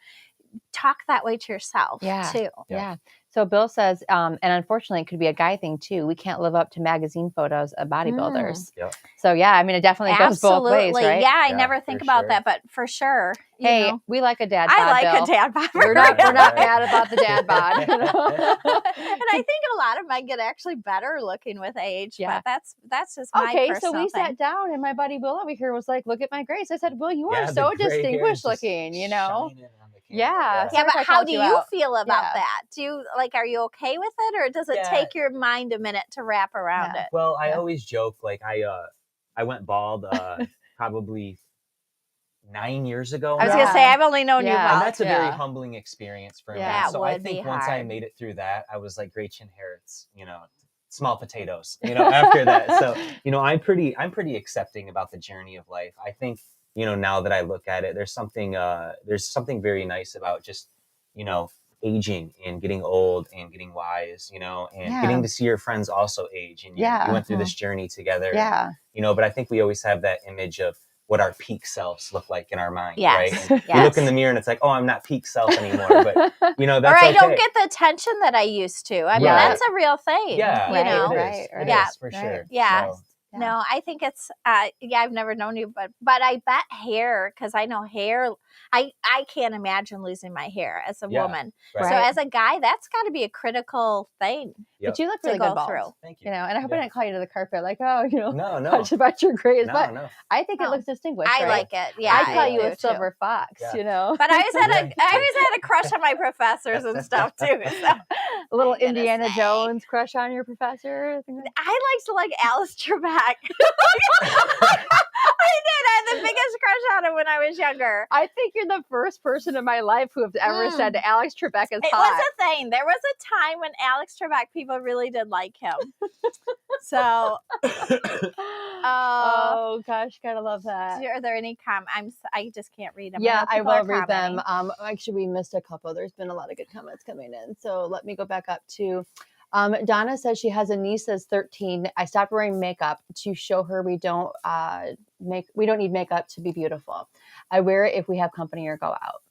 Speaker 2: talk that way to yourself too.
Speaker 1: Yeah. So Bill says, and unfortunately it could be a guy thing too. We can't live up to magazine photos of bodybuilders. So I mean, it definitely goes both ways, right?
Speaker 2: Yeah, I never think about that, but for sure.
Speaker 1: Hey, we like a dad bod,
Speaker 2: I like
Speaker 1: Bill.
Speaker 2: a dad bod.
Speaker 1: We're not mad about the dad bod. You know?
Speaker 2: And I think a lot of men get actually better looking with age. But that's just my personal
Speaker 1: so we
Speaker 2: thing.
Speaker 1: sat down and my buddy Bill over here was like, look at my grace. I said, Bill, you are so distinguished looking, you know? Yeah,
Speaker 2: but how do you feel about that? Are you okay with it, or does it take your mind a minute to wrap around it?
Speaker 3: Well, I always joke, like I went bald probably 9 years ago.
Speaker 2: I was
Speaker 3: now.
Speaker 2: gonna say I've only known you
Speaker 1: Yeah.
Speaker 3: And
Speaker 2: about.
Speaker 3: that's a very humbling experience for me.
Speaker 1: Yeah.
Speaker 3: So
Speaker 2: That
Speaker 3: I
Speaker 2: would be
Speaker 3: think once I
Speaker 2: hard.
Speaker 3: made it through that, I was like great chin hair. It's, small potatoes, after that. So, I'm pretty accepting about the journey of life. I think, now that I look at it, there's something very nice about just, aging and getting old and getting wise, and getting to see your friends also age. And you went through this journey together.
Speaker 1: Yeah.
Speaker 3: But I think we always have that image of what our peak selves look like in our mind,
Speaker 2: Yes.
Speaker 3: right? And you look in the mirror and it's like, oh, I'm not peak self anymore. But, that's
Speaker 2: Or I don't
Speaker 3: okay.
Speaker 2: get the attention that I used to. I mean,
Speaker 3: Right.
Speaker 2: that's a real thing.
Speaker 3: Yeah,
Speaker 2: you know?
Speaker 3: it is.
Speaker 1: Right,
Speaker 3: It
Speaker 2: right.
Speaker 3: is, for sure.
Speaker 2: Yeah.
Speaker 3: So,
Speaker 2: No, I think it's I've never known you, but I bet hair, because I know hair. I can't imagine losing my hair as a woman.
Speaker 3: right.
Speaker 2: So as a guy, that's got to be a critical thing
Speaker 1: But you look
Speaker 2: to
Speaker 1: really
Speaker 2: go
Speaker 1: good bald.
Speaker 2: through.
Speaker 3: Thank you.
Speaker 1: And I hope I didn't call you to the carpet like, oh,
Speaker 3: No.
Speaker 1: touch about your grays. But
Speaker 3: No.
Speaker 1: I think it
Speaker 2: No.
Speaker 1: looks distinguished.
Speaker 2: I
Speaker 1: right?
Speaker 2: like it. Yeah,
Speaker 1: I call you
Speaker 2: do
Speaker 1: a
Speaker 2: too.
Speaker 1: silver fox,
Speaker 3: Yeah.
Speaker 2: But I always had
Speaker 3: Yeah.
Speaker 2: I always had a crush on my professors and stuff too. So
Speaker 1: a little
Speaker 2: I'm gonna
Speaker 1: Indiana
Speaker 2: say.
Speaker 1: Jones crush on your professor.
Speaker 2: I liked like Alice Trebek. I did. I had the biggest crush on him when I was younger.
Speaker 1: I think you're the first person in my life who have ever said Alex Trebek is
Speaker 2: It
Speaker 1: hot.
Speaker 2: was a thing. There was a time when Alex Trebek people really did like him. So,
Speaker 1: oh gosh, gotta love that.
Speaker 2: are there any I just can't read them.
Speaker 1: Yeah, I
Speaker 2: know people are
Speaker 1: will read them.
Speaker 2: commenting.
Speaker 1: Actually, we missed a couple. There's been a lot of good comments coming in. So let me go back up to Donna says she has a niece that's 13. I stopped wearing makeup to show her we don't need makeup to be beautiful. I wear it if we have company or go out.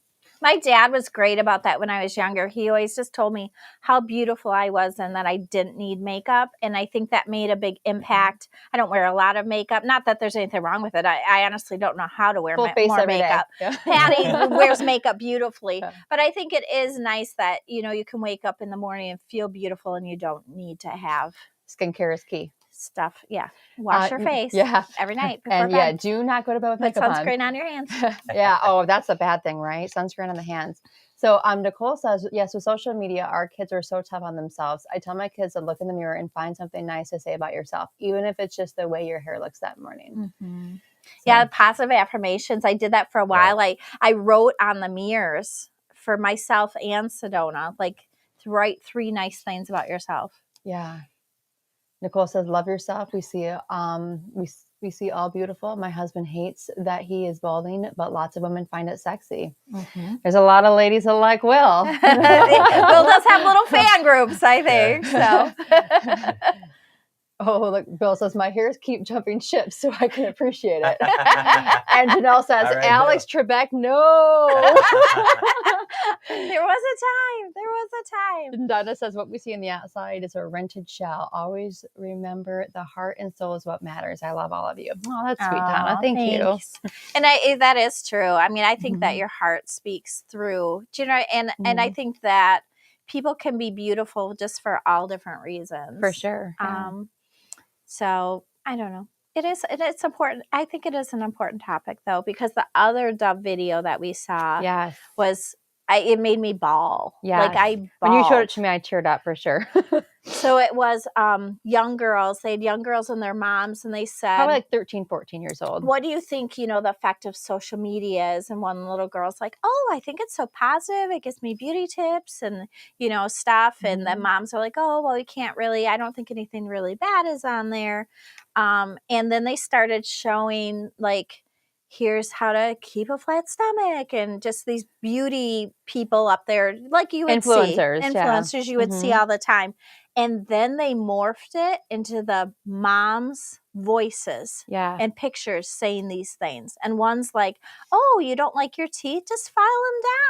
Speaker 2: My dad was great about that when I was younger. He always just told me how beautiful I was and that I didn't need makeup. And I think that made a big impact. I don't wear a lot of makeup. Not that there's anything wrong with it. I honestly don't know how to wear
Speaker 1: Full face
Speaker 2: more
Speaker 1: every day.
Speaker 2: makeup.
Speaker 1: Yeah.
Speaker 2: Patty wears makeup beautifully.
Speaker 1: Yeah.
Speaker 2: But I think it is nice that, you can wake up in the morning and feel beautiful and you don't need to have
Speaker 1: Skincare is key.
Speaker 2: stuff. Yeah. Wash your face every night before
Speaker 1: And
Speaker 2: bed.
Speaker 1: do not go to bed with
Speaker 2: Put
Speaker 1: makeup on.
Speaker 2: sunscreen on your hands.
Speaker 1: Yeah. Oh, that's a bad thing, right? Sunscreen on the hands. So Nicole says, yes, with social media, our kids are so tough on themselves. I tell my kids to look in the mirror and find something nice to say about yourself, even if it's just the way your hair looks that morning.
Speaker 2: Mm-hmm.
Speaker 1: So.
Speaker 2: Yeah, positive affirmations. I did that for a while. I wrote on the mirrors for myself and Sedona, like to write 3 nice things about yourself.
Speaker 1: Yeah. Nicole says, love yourself. We see we see all beautiful. My husband hates that he is balding, but lots of women find it sexy.
Speaker 2: Mm-hmm.
Speaker 1: There's a lot of ladies that like Will.
Speaker 2: Will does have little fan groups, I think. So.
Speaker 1: Oh, look, Bill says, my hairs keep jumping ships so I can appreciate it. And Janelle says,
Speaker 3: All right,
Speaker 1: Alex Trebek, no.
Speaker 2: There was a time.
Speaker 1: And Donna says, what we see on the outside is a rented shell. Always remember the heart and soul is what matters. I love all of you. Oh, that's sweet, Donna. Thank you.
Speaker 2: And that is true. I mean, I think that your heart speaks through, and I think that people can be beautiful just for all different reasons.
Speaker 1: For sure. Yeah.
Speaker 2: So I don't know. It's important. I think it is an important topic though, because the other Dove video that we saw was it made me bawl.
Speaker 1: Yeah.
Speaker 2: Like I bawled.
Speaker 1: When you showed it to me, I teared up for sure.
Speaker 2: So it was young girls. They had young girls and their moms, and they said,
Speaker 1: probably like 13, 14 years old.
Speaker 2: What do you think, the effect of social media is? And one little girl's like, oh, I think it's so positive. It gives me beauty tips and, stuff. And the moms are like, oh, well, I don't think anything really bad is on there. And then they started showing like, here's how to keep a flat stomach and just these beauty people up there like you would influencers you would see all the time. And then they morphed it into the moms' voices and pictures saying these things. And one's like, oh, you don't like your teeth? Just file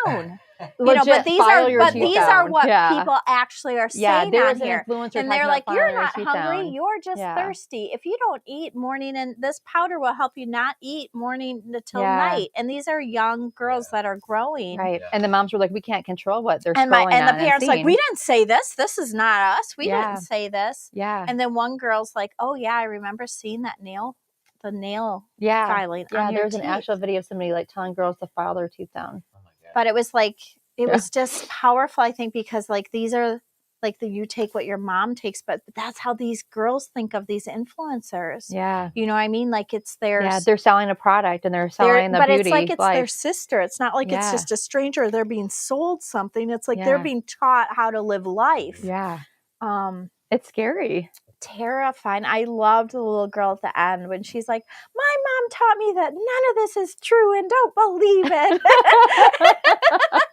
Speaker 2: them down. But these are what people actually are saying on here. And they're like, you're not hungry. You're just thirsty. If you don't eat morning, and this powder will help you not eat morning until night. And these are young girls that are growing.
Speaker 1: Right. Yeah. And the moms were like, we can't control what they're
Speaker 2: and
Speaker 1: scrolling
Speaker 2: And
Speaker 1: on
Speaker 2: the parents like, we didn't say this. This is not us. We didn't say this.
Speaker 1: Yeah.
Speaker 2: And then one girl's like, oh, yeah, I remember seeing that nail filing on your
Speaker 1: there was
Speaker 2: teeth.
Speaker 1: an actual video of somebody like telling girls to file their teeth down.
Speaker 3: Oh my God.
Speaker 2: But it was like, it was just powerful, I think, because like these are like you take what your mom takes, but that's how these girls think of these influencers.
Speaker 1: Yeah.
Speaker 2: You know what I mean? Like it's their,
Speaker 1: Yeah, they're selling a product and they're selling the
Speaker 2: but
Speaker 1: beauty
Speaker 2: it's like it's their
Speaker 1: life.
Speaker 2: sister. It's not like it's
Speaker 1: Yeah.
Speaker 2: just a stranger. They're being sold something. It's like
Speaker 1: Yeah.
Speaker 2: they're being taught how to live life.
Speaker 1: Yeah.
Speaker 2: Um,
Speaker 1: It's scary.
Speaker 2: terrifying. I loved the little girl at the end when she's like, my mom taught me that none of this is true and don't believe it.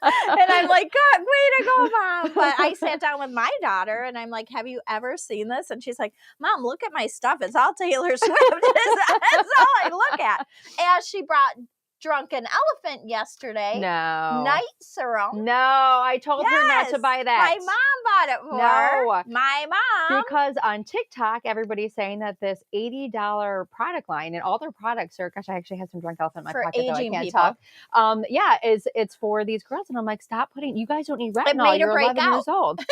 Speaker 2: And I'm like, God, way to go, Mom. But I sat down with my daughter and I'm like, have you ever seen this? And she's like, Mom, look at my stuff. It's all Taylor Swift. That's all I look at. As she brought Drunken Elephant yesterday.
Speaker 1: No.
Speaker 2: Night serum.
Speaker 1: No, I told her not to
Speaker 2: Yes,
Speaker 1: buy that.
Speaker 2: My mom bought it for her.
Speaker 1: No.
Speaker 2: My mom.
Speaker 1: Because on TikTok, everybody's saying that this $80 product line and all their products are, gosh, I actually had some Drunk Elephant in my
Speaker 2: For
Speaker 1: pocket, though I
Speaker 2: aging
Speaker 1: can't
Speaker 2: people.
Speaker 1: talk. Yeah, it's for these girls. And I'm like, stop putting, you guys don't need retinol.
Speaker 2: made her
Speaker 1: You're
Speaker 2: break
Speaker 1: 11 years old.
Speaker 2: She's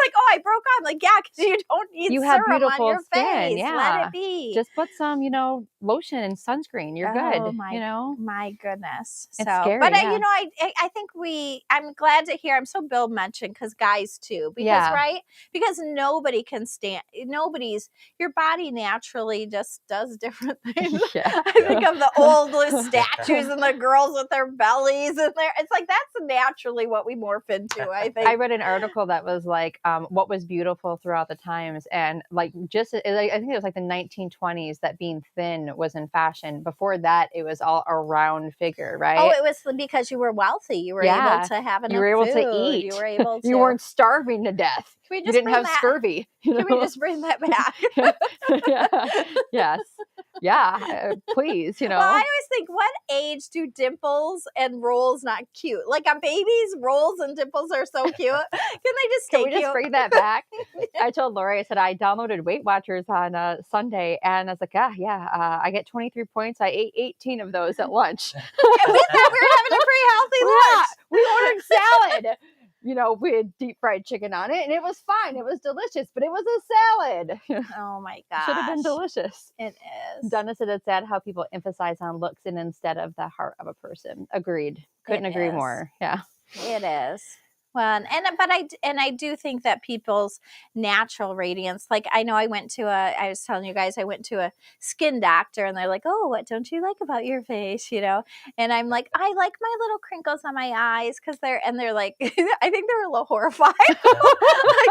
Speaker 2: like, oh, I broke out. I'm like, yeah, because you don't need
Speaker 1: You have
Speaker 2: serum
Speaker 1: beautiful
Speaker 2: on your
Speaker 1: skin,
Speaker 2: face.
Speaker 1: yeah.
Speaker 2: Let it be.
Speaker 1: Just put some, lotion and sunscreen. You're
Speaker 2: Oh,
Speaker 1: good,
Speaker 2: my goodness.
Speaker 1: It's
Speaker 2: So,
Speaker 1: scary,
Speaker 2: but
Speaker 1: yeah.
Speaker 2: I think I'm glad to hear. I'm so Bill mentioned because guys too, because
Speaker 1: Yeah.
Speaker 2: right, because nobody can stand. Your body naturally just does different things.
Speaker 1: Yeah.
Speaker 2: I think of the old statues and the girls with their bellies and it's like that's naturally what we morph into. I think.
Speaker 1: I read an article that was like, what was beautiful throughout the times, and like just I think it was like the 1920s that being thin was in fashion. Before that, it was all a round figure, right?
Speaker 2: Oh, it was because you were wealthy. You were
Speaker 1: Yeah.
Speaker 2: able to have enough
Speaker 1: You were able
Speaker 2: food.
Speaker 1: to eat.
Speaker 2: You were able to.
Speaker 1: You weren't starving to death.
Speaker 2: Can we
Speaker 1: You
Speaker 2: just
Speaker 1: didn't
Speaker 2: bring
Speaker 1: have
Speaker 2: that?
Speaker 1: scurvy.
Speaker 2: Can we just bring that back?
Speaker 1: Yeah. Yes. Yeah. Please.
Speaker 2: Well, I always think, what age do dimples and rolls not cute? Like on babies, rolls and dimples are so cute. Can they just
Speaker 1: Can
Speaker 2: stay
Speaker 1: we just
Speaker 2: cute?
Speaker 1: bring that back? I told Lori, I said, I downloaded Weight Watchers on Sunday, and I was like, I get 23 points. I ate 18 of those at lunch.
Speaker 2: And we thought we were having a pretty healthy lunch.
Speaker 1: We ordered salad. We had deep fried chicken on it, and it was fine. It was delicious, but it was a salad.
Speaker 2: Oh my gosh.
Speaker 1: Should have been delicious.
Speaker 2: It is.
Speaker 1: Donna said it's sad how people emphasize on looks and instead of the heart of a person. Agreed. Couldn't agree
Speaker 2: is.
Speaker 1: more. Yeah.
Speaker 2: It is. Well, I do think that people's natural radiance, like I know I was telling you guys, I went to a skin doctor and they're like, oh, what don't you like about your face? And I'm like, I like my little crinkles on my eyes they're like, I think they're a little horrified. Like,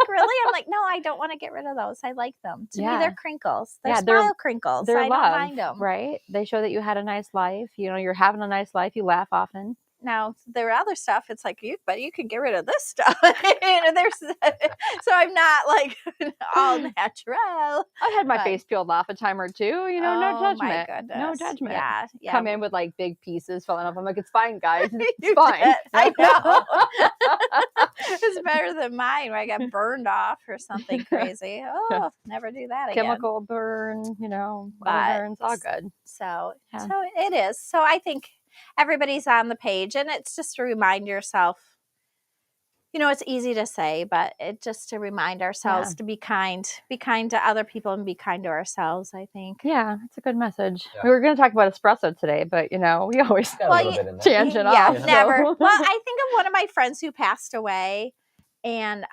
Speaker 2: really? I'm like, no, I don't want to get rid of those. I like them. To me, they're crinkles. They're smile crinkles.
Speaker 1: They're
Speaker 2: I
Speaker 1: love,
Speaker 2: don't mind them.
Speaker 1: right? They show that you had a nice life. You're having a nice life. You laugh often.
Speaker 2: Now there are other stuff. It's like but you can get rid of this stuff. So I'm not like all natural.
Speaker 1: I've had my face peeled off a time or two. No judgment.
Speaker 2: My goodness.
Speaker 1: No judgment.
Speaker 2: Yeah.
Speaker 1: Come in with like big pieces falling off. I'm like, it's fine, guys. It's fine.
Speaker 2: Did. I know. It's better than mine where I got burned off or something crazy. Oh, never do that again.
Speaker 1: Chemical burn. Burns. All good.
Speaker 2: So it is. So I think everybody's on the page, and it's just to remind yourself, it's easy to say, but it's just to remind ourselves to be kind to other people and be kind to ourselves, I think.
Speaker 1: Yeah, it's a good message. Yeah. We were going to talk about espresso today, but we always tangent off.
Speaker 2: Never. Well, I think of one of my friends who passed away, and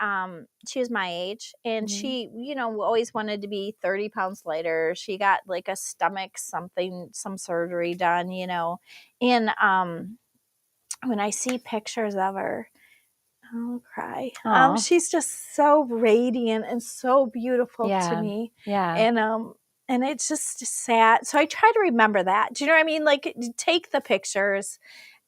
Speaker 2: she was my age, and she, always wanted to be 30 pounds lighter. She got like a stomach some surgery done, and when I see pictures of her, I'll cry. She's just so radiant and so beautiful to me. Yeah. And it's just sad. So I try to remember that. Do you know what I mean? Like, take the pictures.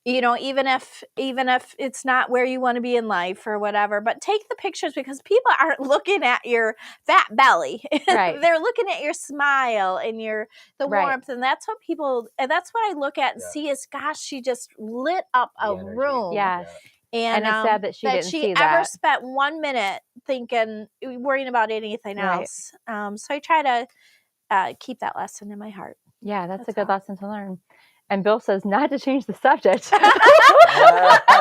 Speaker 2: Even if it's not where you want to be in life or whatever, but take the pictures because people aren't looking at your fat belly. Right. They're looking at your smile and the warmth. And that's what that's what I look at and see is, gosh, she just lit up a room.
Speaker 1: Yes.
Speaker 2: And
Speaker 1: it's sad that she didn't see that.
Speaker 2: ever spent 1 minute worrying about anything else. So I try to keep that lesson in my heart.
Speaker 1: Yeah, that's a good lesson to learn. And Bill says not to change the subject.
Speaker 2: But what about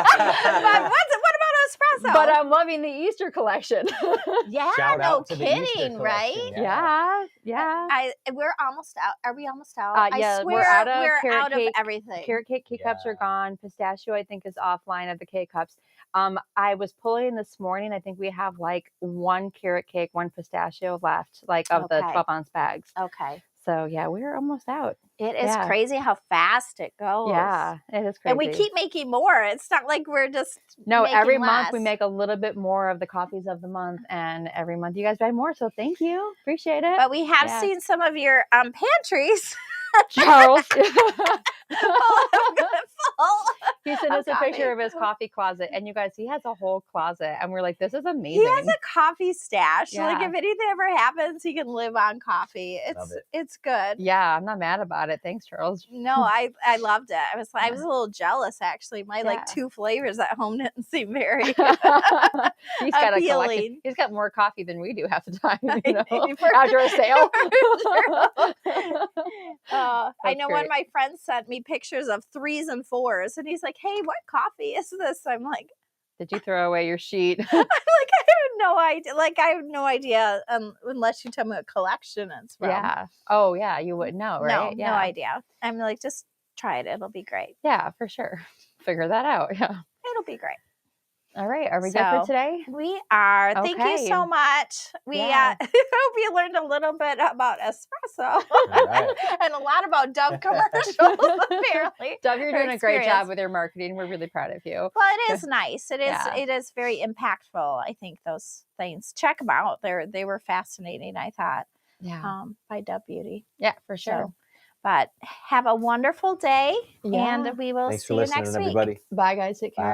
Speaker 2: espresso?
Speaker 1: But I'm loving the Easter collection.
Speaker 2: Yeah, no kidding, right?
Speaker 1: Yeah.
Speaker 2: We're almost out. Are we almost out?
Speaker 1: Yeah,
Speaker 2: I swear
Speaker 1: we're
Speaker 2: out of everything.
Speaker 1: Carrot cake K-cups are gone. Pistachio, I think, is offline of the K-cups. I was pulling this morning. I think we have like 1 carrot cake, 1 pistachio left, like of the
Speaker 2: Okay.
Speaker 1: 12-ounce bags.
Speaker 2: Okay.
Speaker 1: So yeah, we're almost out.
Speaker 2: It is
Speaker 1: Yeah.
Speaker 2: crazy how fast it goes.
Speaker 1: Yeah, it is crazy.
Speaker 2: And we keep making more. It's not like we're just
Speaker 1: No,
Speaker 2: making
Speaker 1: every month we
Speaker 2: less.
Speaker 1: make a little bit more of the coffees of the month, and every month you guys buy more. So thank you, appreciate it.
Speaker 2: But we have
Speaker 1: Yeah.
Speaker 2: seen some of your pantries.
Speaker 1: Charles,
Speaker 2: full.
Speaker 1: he sent us a
Speaker 2: coffee.
Speaker 1: picture of his coffee closet, and you guys, he has a whole closet, and we're like, this is amazing.
Speaker 2: He has a coffee stash.
Speaker 1: Yeah.
Speaker 2: Like if anything ever happens, he can live on coffee.
Speaker 3: Love it.
Speaker 2: It's good.
Speaker 1: Yeah, I'm not mad about it. Thanks, Charles.
Speaker 2: No, I loved it. I was a little jealous actually. My like
Speaker 1: Yeah.
Speaker 2: 2 flavors at home didn't seem very
Speaker 1: He's got a collection.
Speaker 2: appealing.
Speaker 1: He's got more coffee than we do half the time, you know,
Speaker 2: For-
Speaker 1: after a sale.
Speaker 2: I know one
Speaker 1: great.
Speaker 2: of my friends sent me pictures of 3s and 4s, and he's like, "Hey, what coffee is this?" I'm like,
Speaker 1: Did you throw away your sheet?
Speaker 2: I have no idea. Like, I have no idea unless you tell me what collection it's from.
Speaker 1: Yeah. Oh, yeah. You wouldn't know, right?
Speaker 2: No idea. I'm like, just try it. It'll be great.
Speaker 1: Yeah, for sure. Figure that out. Yeah.
Speaker 2: It'll be great.
Speaker 1: All right. Are we good
Speaker 2: So,
Speaker 1: for today?
Speaker 2: We are. Thank you
Speaker 1: Okay.
Speaker 2: so much. We
Speaker 1: Yeah.
Speaker 2: hope you learned a little bit about espresso
Speaker 3: right.
Speaker 2: and a lot about Dove commercials, apparently.
Speaker 1: Dove, you're
Speaker 2: Or
Speaker 1: doing a great
Speaker 2: experience.
Speaker 1: job with your marketing. We're really proud of you.
Speaker 2: Well, it is nice. It is.
Speaker 1: Yeah.
Speaker 2: It is very impactful. I think those things. Check them out. They were fascinating. I thought
Speaker 1: Yeah.
Speaker 2: by Dove Beauty.
Speaker 1: Yeah, for sure.
Speaker 2: So, but have a wonderful day,
Speaker 1: Yeah.
Speaker 2: and we will
Speaker 3: Thanks
Speaker 2: see
Speaker 3: for
Speaker 2: you
Speaker 3: listening,
Speaker 2: next week.
Speaker 3: everybody.
Speaker 1: Bye, guys. Take care.
Speaker 3: Bye.